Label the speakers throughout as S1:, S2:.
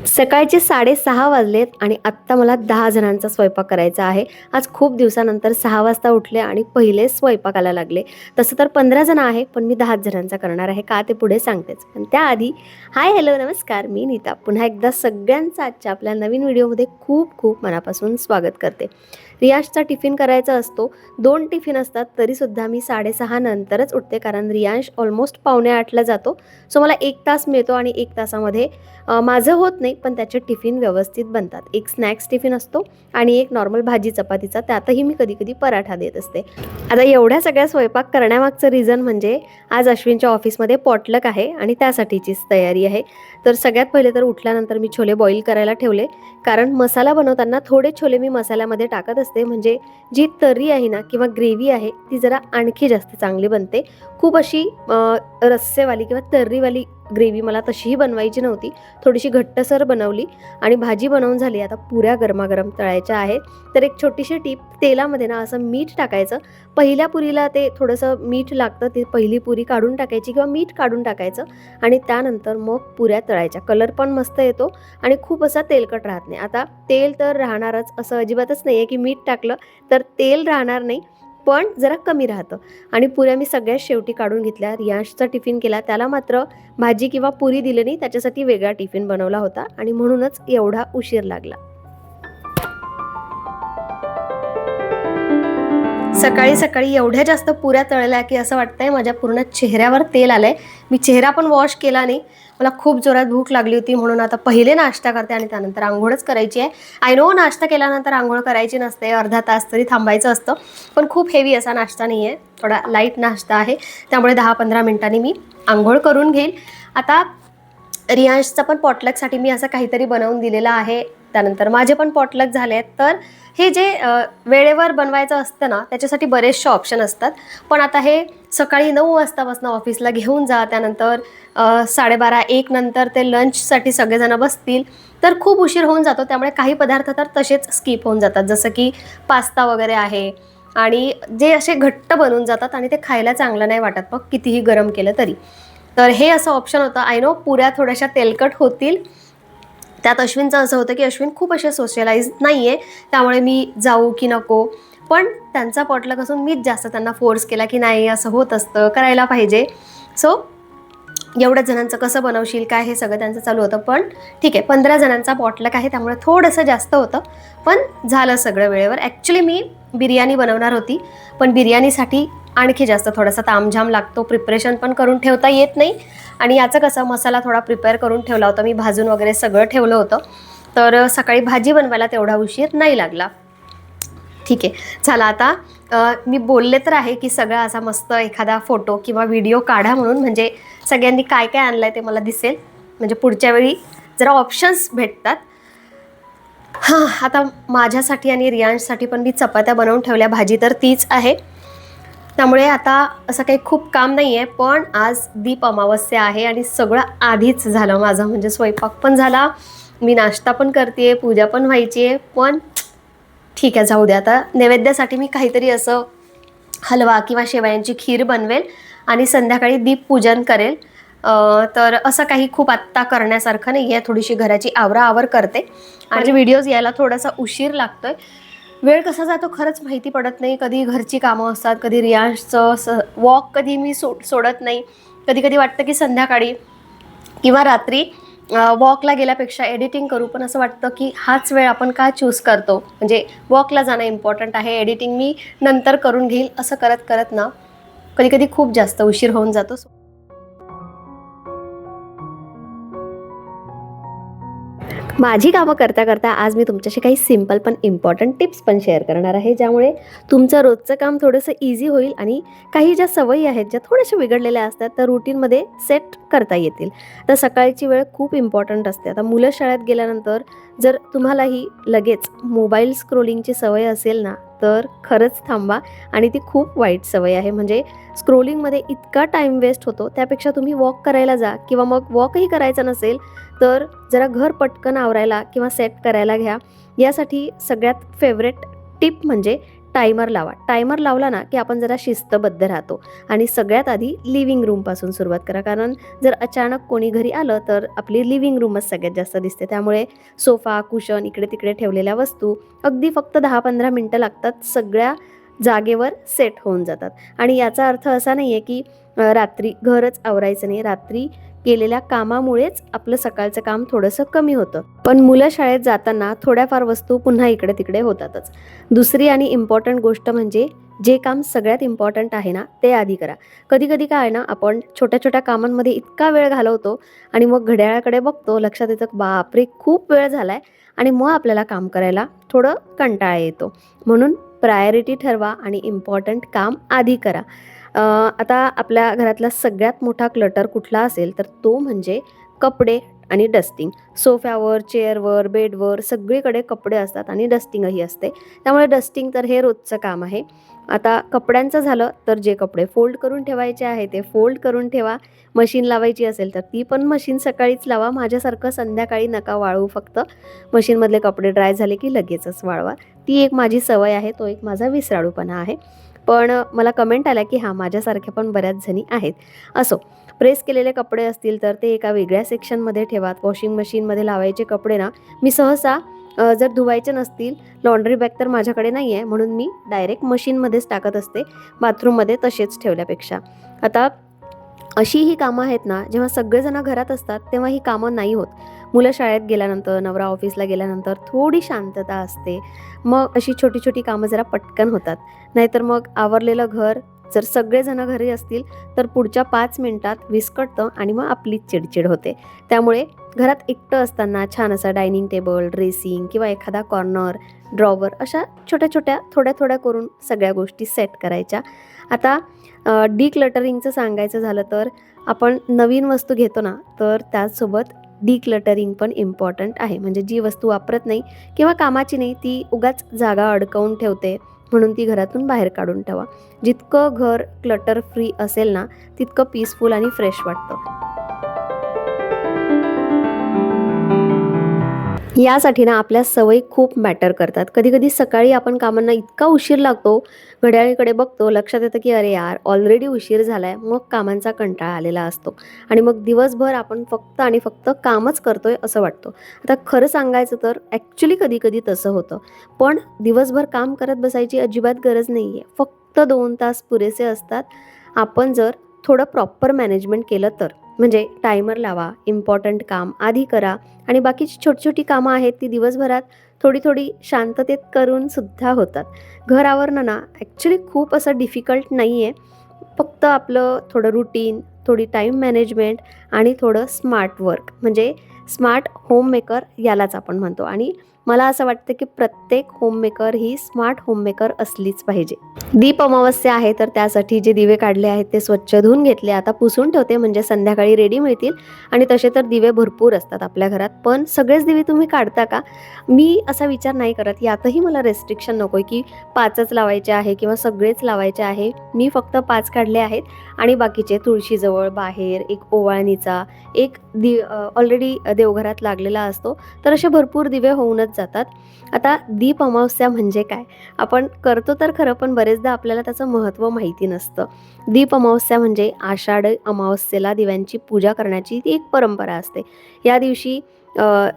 S1: सकाळचे 6:30 वाजलेत आणि आत्ता मला 10 जणांचा स्वयंपाक करायचा आहे. आज खूप दिवसानंतर 6 वाजता उठले आणि पहिले स्वयंपाकाला लागले. तसं तर 15 जण आहे, पण मी 10 जणांचा करणार आहे. का ते पुढे सांगतेच. पण त्याआधी हाय, हॅलो, नमस्कार. मी नीता. पुन्हा एकदा सगळ्यांचं आजच्या आपल्या नवीन व्हिडिओमध्ये खूप खूप मनापासून स्वागत करते. रियांशचा टिफिन करायचा असतो. 2 टिफिन असतात, तरीसुद्धा मी 6:30 नंतरच उठते, कारण रियांश ऑलमोस्ट 7:45ला जातो. सो मला 1 तास मिळतो आणि 1 तासामध्ये माझं होत नाही, पण त्याचे टिफिन व्यवस्थित बनतात. एक स्नॅक्स टिफिन असतो आणि एक नॉर्मल भाजी चपातीचा, त्यातही मी कधी-कधी पराठा देत असते. आता एवढ्या सगळ्या स्वयंपाक करण्यामागचं रिझन म्हणजे आज अश्विनच्या ऑफिसमध्ये पॉटलक आहे आणि त्यासाठीचीच तयारी आहे. तर सगळ्यात पहिले तर उठल्यानंतर मी छोले बॉईल करायला ठेवले, कारण मसाला बनवताना थोडे छोले मी मसाल्यामध्ये टाकत असते, म्हणजे जी तर्री आहे ना किंवा ग्रेव्ही आहे ती जरा आणखी जास्त चांगली बनते. खूप अशी रस्सेवाली किंवा तर्रीवाली ग्रेव्ही मला तशीही बनवायची नव्हती, थोडीशी घट्टसर बनवली आणि भाजी बनवून झाली. आता पुऱ्या गरमागरम तळायच्या आहेत. तर एक छोटीशी टीप, तेलामध्ये ना असं मीठ टाकायचं. पहिल्या पुरीला ते थोडंसं मीठ लागतं, ती पहिली पुरी काढून टाकायची किंवा मीठ काढून टाकायचं आणि त्यानंतर मग पुऱ्या तळायच्या. कलर पण मस्त येतो आणि खूप असा तेलकट राहत नाही. आता तेल तर राहणारच, असं अजिबातच नाही आहे की मीठ टाकलं तर तेल राहणार नाही, पण जरा कमी राहतं. आणि पुऱ्या मी सगळ्यात शेवटी काढून घेतल्या. रियांशचा टिफिन केला, त्याला मात्र भाजी किंवा पुरी दिली नाही, त्याच्यासाठी वेगळा टिफिन बनवला होता आणि म्हणूनच एवढा उशीर लागला. सकाळी सकाळी एवढ्या जास्त पुऱ्या तळल्या की असं वाटतंय माझ्या पूर्ण चेहऱ्यावर तेल आलंय. मी चेहरा पण वॉश केला नाही. मला खूप जोरात भूक लागली होती, म्हणून आता पहिले नाश्ता करते आणि त्यानंतर आंघोळच करायची आहे. आय नो, नाश्ता केल्यानंतर आंघोळ करायची नसते, अर्धा तास तरी थांबायचं असतं, पण खूप हेवी असा नाश्ता नाही आहे, थोडा लाईट नाश्ता आहे, त्यामुळे 10-15 मिनिटांनी मी आंघोळ करून घेईल. आता रियांशचा पण पॉटलकसाठी मी असं काहीतरी बनवून दिलेलं आहे. त्यानंतर माझे पण पॉटलक झाले आहेत. तर हे जे वेळेवर बनवायचं असतं ना, त्याच्यासाठी बरेचसे ऑप्शन असतात. पण आता हे सकाळी 9 वाजतापासून ऑफिसला घेऊन जा, त्यानंतर 12:30-1 नंतर ते लंचसाठी सगळेजण बसतील, तर खूप उशीर होऊन जातो. त्यामुळे काही पदार्थ तर तसेच स्किप होऊन जातात, जसं की पास्ता वगैरे आहे, आणि जे असे घट्ट बनून जातात आणि ते खायला चांगलं नाही वाटत मग कितीही गरम केलं तरी. तर हे असं ऑप्शन होतं. आय नो, पुऱ्या थोड्याशा तेलकट होतील. त्यात अश्विनचं असं होतं की अश्विन खूप असे सोशलाइज नाही आहे, त्यामुळे मी जाऊ की नको, पण त्यांचा पॉटलक असून मीच जास्त त्यांना फोर्स केला की नाही, असं होत असतं, करायला पाहिजे. सो एवढ्या जणांचं कसं बनवशील काय, हे सगळं त्यांचं चालू होतं. पण ठीक आहे, 15 जणांचा पॉटलक आहे, त्यामुळे थोडंसं जास्त होतं, पण झालं सगळं वेळेवर. ॲक्च्युली मी बिर्याणी बनवणार होती, पण बिर्याणीसाठी आणखी जास्त थोडासा तामझाम लागतो, प्रिपरेशन पण करून ठेवता येत नाही. आणि याचं कसं, मसाला थोडा प्रिपेअर करून ठेवला होता मी, भाजून वगैरे सगळं ठेवलं होतं, तर सकाळी भाजी बनवायला तेवढा उशीर नाही लागला. ठीक आहे, चला आता मी बोलले तर आहे की सगळा असा मस्त एखादा फोटो किंवा व्हिडिओ काढा म्हणून, म्हणजे सगळ्यांनी काय काय आणलं आहे ते मला दिसेल, म्हणजे पुढच्या वेळी जरा ऑप्शन्स भेटतात. हां, आता माझ्यासाठी आणि रियांशसाठी पण मी चपात्या बनवून ठेवल्या, भाजी तर तीच आहे, त्यामुळे आता असं काही खूप काम नाही आहे. पण आज दीप अमावस्या आहे आणि सगळं आधीच झालं माझं, म्हणजे स्वयंपाक पण झाला, मी नाश्ता पण करते, पूजा पण व्हायची आहे. पण ठीक आहे, जाऊ द्या. आता नैवेद्यासाठी मी काहीतरी असं हलवा किंवा शेवयांची खीर बनवेल आणि संध्याकाळी दीपपूजन करेल. तर असं काही खूप आत्ता करण्यासारखं नाही आहे, थोडीशी घराची आवराआवर करते आणि व्हिडिओज यायला थोडासा उशीर लागतोय. वेळ कसा जातो खरंच माहिती पडत नाही. कधी घरची कामं असतात, कधी रियांशचं वॉक कधी मी सोडत नाही. कधी कधी वाटतं की संध्याकाळी किंवा रात्री वॉकला गेल्यापेक्षा एडिटिंग करू, पण असं वाटतं की हाच वेळ आपण का चूज करतो, म्हणजे वॉकला जाणं इम्पॉर्टंट आहे, एडिटिंग मी नंतर करून घेईल, असं करत करत ना कधी कधी खूप जास्त उशीर होऊन जातो. माझी कामं करता करता आज मी तुमच्याशी काही सिंपल पण इम्पॉर्टंट टिप्स पण शेअर करणार आहे, ज्यामुळे तुमचं रोजचं काम थोडंसं इझी होईल आणि काही ज्या सवयी आहेत ज्या थोड्याशा बिघडलेल्या असतात त्या रुटीनमध्ये सेट करता येतील. तर सकाळची वेळ खूप इम्पॉर्टंट असते. आता मुलं शाळेत गेल्यानंतर जर तुम्हालाही लगेच मोबाईल स्क्रोलिंगची सवय असेल ना, तर खरंच थांबा, आणि ती खूप वाईट सवय आहे. म्हणजे स्क्रोलिंगमध्ये इतका टाईम वेस्ट होतो, त्यापेक्षा तुम्ही वॉक करायला जा, किंवा मग वॉकही करायचं नसेल तर जरा घर पटकन आवरायला किंवा सेट करायला घ्या. यासाठी सगळ्यात फेवरेट टिप म्हणजे टायमर लावा. टायमर लावला ना की आपण जरा शिस्तबद्ध राहतो. आणि सगळ्यात आधी लिव्हिंग रूमपासून सुरुवात करा, कारण जर अचानक कोणी घरी आलं तर आपली लिव्हिंग रूमच सगळ्यात जास्त दिसते. त्यामुळे सोफा, कुशन, इकडे तिकडे ठेवलेल्या वस्तू अगदी फक्त 10-15 मिनटं लागतात, सगळ्या जागेवर सेट होऊन जातात. आणि याचा अर्थ असा नाही आहे की रात्री घरच आवरायचं नाही. रात्री केलेल्या कामामुळेच आपलं सकाळचं काम थोडंसं कमी होतं. पण मुलं शाळेत जाताना थोड्याफार वस्तू पुन्हा इकडे तिकडे होतातच. दुसरी आणि इम्पॉर्टंट गोष्ट म्हणजे जे काम सगळ्यात इम्पॉर्टंट आहे ना ते आधी करा. कधी कधी काय आहे ना, आपण छोट्या छोट्या कामांमध्ये इतका वेळ घालवतो आणि मग घड्याळाकडे बघतो, लक्षात येतं बापरे खूप वेळ झालाय, आणि मग आपल्याला काम करायला थोडं कंटाळा येतो. म्हणून प्रायोरिटी ठरवा आणि इम्पॉर्टंट काम आधी करा. आता आपल्या घरातला सगळ्यात मोठा क्लटर कुठला असेल तर तो म्हणजे कपडे आणि डस्टिंग. सोफ्यावर, चेअरवर, बेडवर सगळीकडे कपडे असतात आणि डस्टिंगही असते. त्यामुळे डस्टिंग तर हे रोजचं काम आहे. आता कपड्यांचं झालं तर जे कपडे फोल्ड करून ठेवायचे आहे ते फोल्ड करून ठेवा. मशीन लावायची असेल तर ती पण मशीन सकाळीच लावा. माझ्यासारखं संध्याकाळी नका वाळवू, फक्त मशीनमधले कपडे ड्राय झाले की लगेचच वाळवा. ती एक माझी सवय आहे, तो एक माझा विसराळूपणा आहे. पण मला कमेंट आल्या की हां, माझ्यासारख्या पण बऱ्याच जणी आहेत. असो, प्रेस केलेले कपडे असतील तर ते एका वेगळ्या सेक्शनमध्ये ठेवात. वॉशिंग मशीनमध्ये लावायचे कपडे ना, मी सहसा जर धुवायचे नसतील, लॉन्ड्री बॅग तर माझ्याकडे नाही आहे, म्हणून मी डायरेक्ट मशीनमध्येच टाकत असते, बाथरूममध्ये तसेच ठेवल्यापेक्षा. आता अशी ही कामं आहेत ना, जेव्हा सगळेजण घरात असतात तेव्हा ही कामं नाही होत. मुलं शाळेत गेल्यानंतर, नवरा ऑफिसला गेल्यानंतर थोडी शांतता असते. मग अशी छोटी छोटी कामं जरा पटकन होतात. नाहीतर मग आवरलेलं घर जर सगळेजण घरी असतील तर पुढच्या 5 मिनिटात विस्कटतं आणि मग आपलीच चिडचिड होते. त्यामुळे घरात एकटं असताना छान असा डायनिंग टेबल, ड्रेसिंग किंवा एखादा कॉर्नर, ड्रॉवर अशा छोट्या छोट्या थोड्या थोड्या करून सगळ्या गोष्टी सेट करायच्या. आता डिक्लटरिंगचं सांगायचं झालं तर आपण नवीन वस्तू घेतो ना, तर त्याचसोबत डिक्लटरिंग पण इम्पॉर्टंट आहे. म्हणजे जी वस्तू वापरत नाही किंवा कामाची नाही, ती उगाच जागा अडकवून ठेवते, म्हणून ती घरातून बाहेर काढून ठेवा. जितकं घर क्लटर फ्री असेल ना, तितकं पीसफुल आणि फ्रेश वाटतं. यासाठी ना आपल्या सवयी खूप मॅटर करतात. कधी कधी सकाळी आपण कामांना इतका उशीर लागतो, घड्याळीकडे बघतो, लक्षात येतं की अरे यार ऑलरेडी उशीर झालाय, मग कामांचा कंटाळा आलेला असतो आणि मग दिवसभर आपण फक्त आणि फक्त कामच करतोय असं वाटतं. आता खरं सांगायचं तर ॲक्च्युली कधी कधी तसं होतं, पण दिवसभर काम करत बसायची अजिबात गरज नाही आहे. फक्त 2 तास पुरेसे असतात. आपण जर थोडं प्रॉपर मॅनेजमेंट केलं तर. म्हणजे टायमर लावा, इम्पॉर्टंट काम आधी करा आणि बाकीची छोटी छोटी कामं आहेत ती दिवसभरात थोडी थोडी शांततेत करून सुद्धा होतात. घर आवरणं ना ॲक्च्युली खूप असं डिफिकल्ट नाही आहे. फक्त आपलं थोडं रुटीन, थोडी टाईम मॅनेजमेंट आणि थोडं स्मार्ट वर्क, म्हणजे स्मार्ट होममेकर यालाच आपण म्हणतो. आणि मला असं वाटतं की प्रत्येक होममेकर ही स्मार्ट होममेकर असलीच पाहिजे. दीप अमावस्या आहे तर त्यासाठी जे दिवे काढले आहेत ते स्वच्छ धुवून घेतले, आता पुसून ठेवते म्हणजे संध्याकाळी रेडी मिळतील. आणि तसे तर दिवे भरपूर असतात आपल्या घरात, पण सगळेच दिवे तुम्ही काढता का? मी असा विचार नाही करत. यातही मला रेस्ट्रिक्शन नको आहे की 5च लावायचे आहे किंवा सगळेच लावायचे आहे. मी फक्त 5 काढले आहेत आणि बाकीचे तुळशीजवळ, बाहेर, एक ओवाळणीचा, एक ऑलरेडी देवघरात लागलेला असतो, तर असे भरपूर दिवे होऊनच जातात. आता दीप अमावस्या म्हणजे काय? आपण करतो तर खरं, पण बरेचदा आपल्याला त्याचं महत्त्व माहिती नसतं. दीप अमावस्या म्हणजे आषाढ अमावस्येला दिव्यांची पूजा करण्याची ती एक परंपरा असते. या दिवशी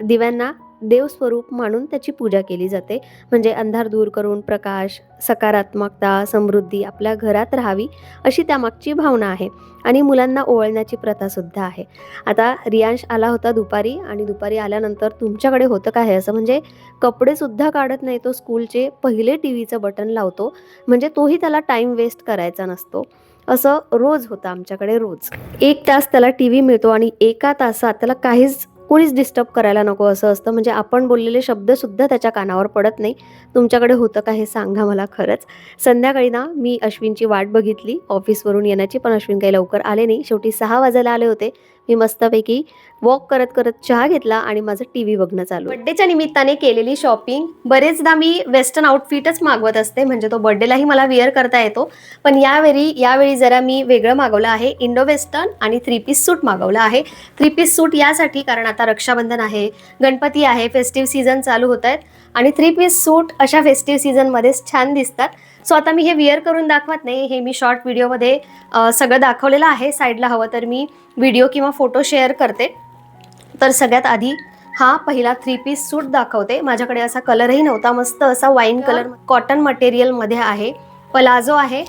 S1: दिव्यांना देवस्वरूप मानून त्याची पूजा केली जाते. म्हणजे अंधार दूर करून प्रकाश, सकारात्मकता, समृद्धी आपल्या घरात राहावी अशी त्यामागची भावना आहे. आणि मुलांना ओवाळण्याची प्रथासुद्धा आहे. आता रियांश आला होता दुपारी, आणि दुपारी आल्यानंतर तुमच्याकडे होतं काय असं, म्हणजे कपडेसुद्धा काढत नाही तो स्कूलचे, पहिले टीव्हीचं बटन लावतो, म्हणजे तोही त्याला टाईम वेस्ट करायचा नसतो. असं रोज होतं आमच्याकडे. रोज 1 तास त्याला टीव्ही मिळतो आणि 1 तासात त्याला कोणीच डिस्टर्ब करायला नको असं असतं. म्हणजे आपण बोललेले शब्दसुद्धा त्याच्या कानावर पडत नाही. तुमच्याकडे होतं का हे सांगा मला खरंच. संध्याकाळी ना मी अश्विनची वाट बघितली ऑफिसवरून येण्याची, पण अश्विन काही लवकर आले नाही. शेवटी 6 वाजायला आले होते. मी मस्तपैकी वॉक करत करत चहा घेतला आणि माझं टीव्ही बघणं चालू. बर्थडेच्या निमित्ताने केलेली शॉपिंग. बरेचदा मी वेस्टर्न आउटफिटच मागवत असते, म्हणजे तो बर्थडेलाही मला वेअर करता येतो. पण यावेळी जरा मी वेगळं मागवलं आहे. इंडो वेस्टर्न आणि 3 पीस सूट मागवलं आहे. 3 पीस सूट यासाठी कारण आता रक्षाबंधन आहे, गणपती आहे, फेस्टिव्ह सीझन चालू होत आहेत आणि 3 पीस सूट अशा फेस्टिव्ह सीझनमध्येच छान दिसतात. सो आता मी हे विअर करून दाखवत नाही, हे मी शॉर्ट व्हिडिओमध्ये सगळं दाखवलेलं आहे. साईडला हवं तर मी व्हिडिओ किंवा फोटो शेअर करते. तर सगळ्यात आधी हा पहिला 3 पीस सूट दाखवते. माझ्याकडे असा कलरही नव्हता, मस्त असा वाईन कलर कॉटन मटेरियलमध्ये आहे. प्लाझो आहे,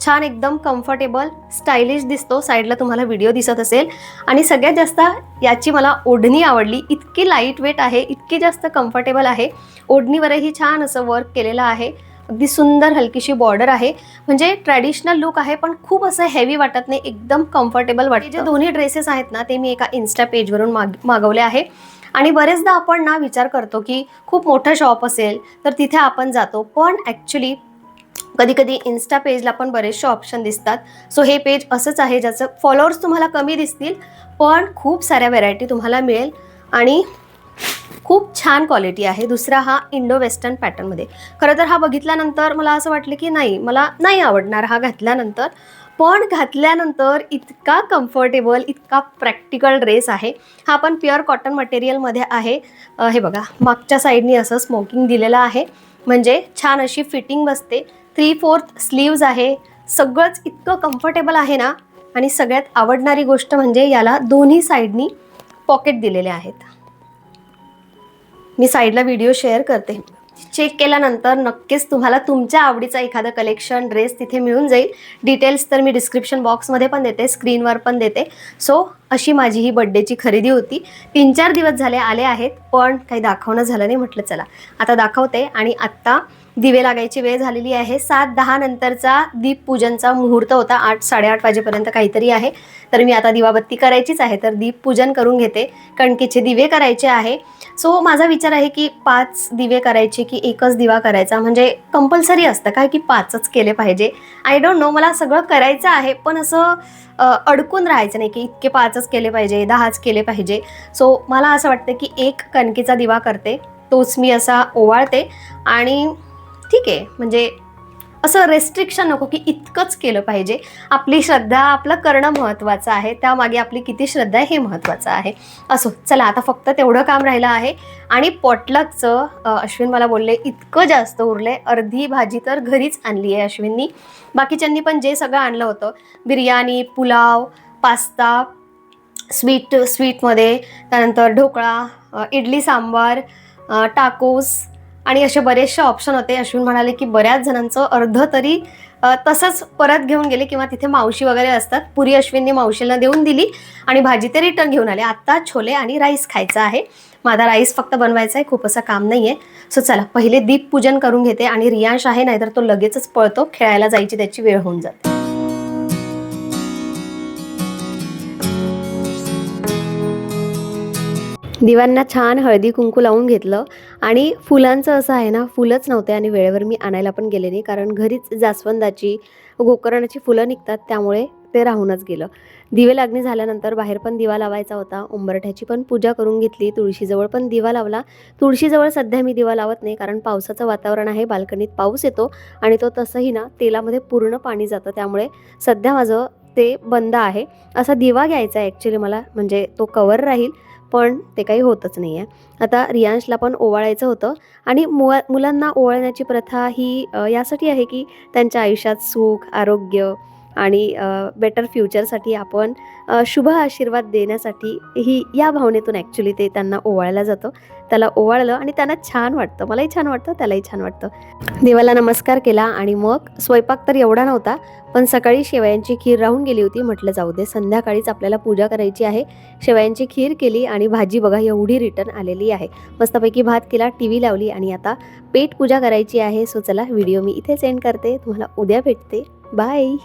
S1: छान एकदम कम्फर्टेबल स्टायलिश दिसतो. साईडला तुम्हाला व्हिडिओ दिसत असेल. आणि सगळ्यात जास्त याची मला ओढणी आवडली. इतकी लाईट वेट आहे, इतकी जास्त कम्फर्टेबल आहे. ओढणीवरही छान असं वर्क केलेलं आहे. अगदी सुंदर हलकीशी बॉर्डर आहे. म्हणजे ट्रॅडिशनल लुक आहे, पण खूप असं हेवी वाटत नाही, एकदम कम्फर्टेबल वाटते. जे दोन्ही ड्रेसेस आहेत ना, ते मी एका इन्स्टा पेजवरून मागवले आहे. आणि बरेचदा आपण ना विचार करतो की खूप मोठं शॉप असेल तर तिथे आपण जातो, पण ॲक्च्युली कधी कधी इन्स्टा पेजला पण बरेचसे ऑप्शन दिसतात. सो हे पेज असंच आहे, ज्याचं फॉलोअर्स तुम्हाला कमी दिसतील, पण खूप साऱ्या व्हेरायटी तुम्हाला मिळेल आणि खूप छान क्वालिटी आहे. दुसरा हा इंडो वेस्टर्न पॅटर्नमध्ये. खरं तर हा बघितल्यानंतर मला असं वाटलं की नाही, मला नाही आवडणार हा घातल्यानंतर, पण घातल्यानंतर इतका कम्फर्टेबल, इतका प्रॅक्टिकल ड्रेस आहे. हा पण प्युअर कॉटन मटेरियलमध्ये आहे. हे बघा, मागच्या साईडनी असं स्मोकिंग दिलेलं आहे, म्हणजे छान अशी फिटिंग बसते. 3/4 स्लीव्ज आहे. सगळंच इतकं कम्फर्टेबल आहे ना. आणि सगळ्यात आवडणारी गोष्ट म्हणजे याला दोन्ही साईडनी पॉकेट दिलेले आहेत. मी साईडला व्हिडिओ शेअर करते. चेक केल्यानंतर नक्कीच तुम्हाला तुमच्या आवडीचा एखादा कलेक्शन ड्रेस तिथे मिळून जाईल. डिटेल्स तर मी डिस्क्रिप्शन बॉक्समध्ये पण देते, स्क्रीनवर पण देते. सो अशी माझी ही बड्डेची खरेदी होती. 3-4 दिवस झाले आले आहेत, पण काही दाखवणं झालं नाही. म्हटलं चला आता दाखवते. आणि आत्ता दिवे लागायची वेळ झालेली आहे. 7:10 नंतरचा दीपपूजनचा मुहूर्त होता. 8-8:30 वाजेपर्यंत काहीतरी आहे. तर मी आता दिवाबत्ती करायचीच आहे, तर दीपपूजन करून घेते. कणकेचे दिवे करायचे आहे. सो माझा विचार आहे की 5 दिवे करायचे की एकच दिवा करायचा, म्हणजे कंपल्सरी असतं काय की 5च केले पाहिजे. आय डोंट नो, मला सगळं करायचं आहे, पण असं अडकून राहायचं नाही की इतके 5च केले पाहिजे, 10च केले पाहिजे. सो मला असं वाटतं की एक कणकेचा दिवा करते, तोच मी असा ओवाळते. आणि ठीक आहे, म्हणजे असं रेस्ट्रिक्शन नको की इतकंच केलं पाहिजे. आपली श्रद्धा, आपलं करणं महत्त्वाचं आहे, त्यामागे आपली किती श्रद्धा आहे हे महत्त्वाचं आहे. असो, चला आता फक्त तेवढं काम राहिलं आहे. आणि पॉटलकचं अश्विन मला बोलले इतकं जास्त उरले. अर्धी भाजी तर घरीच आणली आहे अश्विननी. बाकीच्यांनी पण जे सगळं आणलं होतं, बिर्याणी, पुलाव, पास्ता, स्वीटमध्ये, त्यानंतर ढोकळा, इडली सांबार, टाकोस आणि असे बरेचसे ऑप्शन होते. अश्विन म्हणाले की बऱ्याच जणांचं अर्ध तरी तसंच परत घेऊन गेले, किंवा तिथे मावशी वगैरे असतात. पुरी अश्विनने मावशीला देऊन दिली आणि भाजी ते रिटर्न घेऊन आले. आत्ता छोले आणि राईस खायचा आहे. माझा राईस फक्त बनवायचा आहे, खूप असं काम नाही आहे. सो चला पहिले दीपपूजन करून घेते. आणि रियांश आहे, नाहीतर तो लगेचच पळतो, खेळायला जायची त्याची वेळ होऊन जाते. दिवांना छान हळदी कुंकू लावून घेतलं. आणि फुलांचं असं आहे ना, फुलंच नव्हते आणि वेळेवर मी आणायला पण गेले नाही, कारण घरीच जास्वंदाची, गोकर्णाची फुलं निघतात, त्यामुळे ते राहूनच गेलं. दिवे लागणी झाल्यानंतर बाहेर पण दिवा लावायचा होता. उंबरठ्याची पण पूजा करून घेतली. तुळशीजवळ पण दिवा लावला. तुळशीजवळ सध्या मी दिवा लावत नाही, कारण पावसाचं वातावरण आहे, बाल्कनीत पाऊस येतो आणि तो तसंही ना तेलामध्ये पूर्ण पाणी जातं, त्यामुळे सध्या माझं ते बंद आहे. असा दिवा घ्यायचा आहे ॲक्च्युली मला, म्हणजे तो कवर राहील, पण ते काही होतच नाही आहे. आता रियांशला पण ओवाळायचं होतं. आणि मुलांना ओवाळण्याची प्रथा ही यासाठी आहे की त्यांच्या आयुष्यात सुख, आरोग्य आणि बेटर फ्युचरसाठी आपण शुभ आशीर्वाद देण्यासाठी ही या भावनेतून ॲक्च्युली ते त्यांना ओवाळलं जातं. त्याला ओवाळलं आणि त्यांना छान वाटतं, मलाही छान वाटतं, त्यालाही छान वाटतं. देवाला नमस्कार केला आणि मग स्वयंपाक तर एवढा नव्हता, पण सकाळी शेवयांची खीर राहून गेली होती. म्हटलं जाऊ दे, संध्याकाळीच आपल्याला पूजा करायची आहे. शेवयांची खीर केली आणि भाजी बघा एवढी रिटर्न आलेली आहे. मस्तपैकी भात केला, टीव्ही लावली आणि आता पेट पूजा करायची आहे. सो चला व्हिडिओ मी इथेच एंड करते. तुम्हाला उद्या भेटते. बाय.